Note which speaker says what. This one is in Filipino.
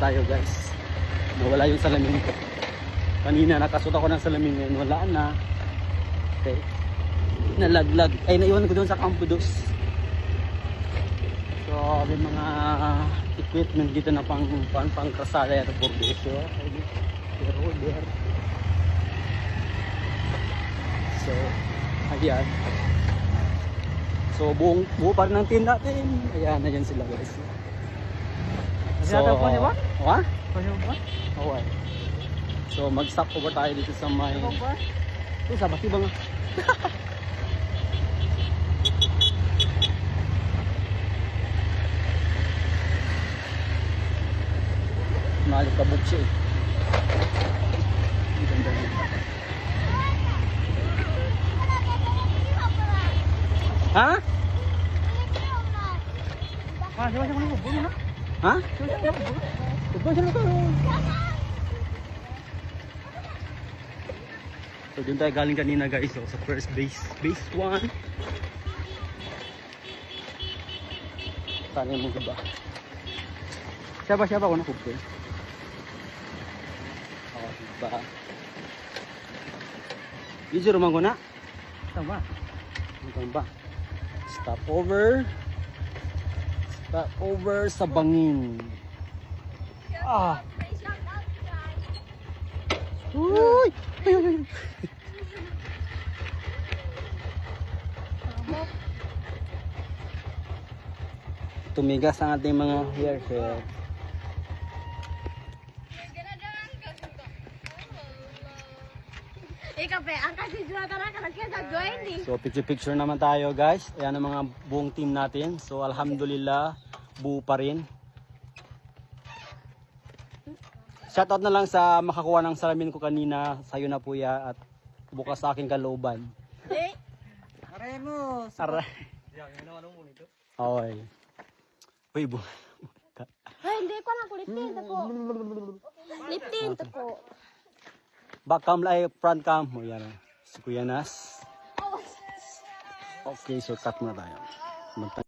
Speaker 1: tayo guys. Nawala yung salamin ko. Kanina nakasuot ako ng salamin, ngayon wala na. Okay. Nalaglag. Ay, naiwan ko doon sa Campodos. So, may mga equipment dito na pang krasada at bordesyo. So, ayan. So, buo pa rin ang team natin. Ayan, ayan sila guys. So, ha? Okay. So, mag-stop over tayo dito sa may... Ito, sa bati ba nga? Malikabog siya eh. Ganda niya. Ha? Ha? So dun tayo galing kanina guys, so, sa first base, base 1. Sana yung mga ba? Siya ba ako nakupil? Oo, diba? Easy rumang ko na. Tama. Tama. Stop over. Stop over sa bangin. Ah. Uy! Tumigas ang ating mga hair. So picture naman tayo guys. Ayan ang mga buong team natin. So alhamdulillah, buo pa rin. Shoutout na lang sa makakuha ng salamin ko kanina. Sa'yo na po ya at bukas sa aking kalooban.
Speaker 2: Aray mo!
Speaker 1: Aray. Okay. Uy,
Speaker 3: Ay, hindi ko na kulitin. Ito po. Litin. Ito po.
Speaker 1: back cam ay front cam. O yan. Si Kuya Nas. Okay, so cut na tayo.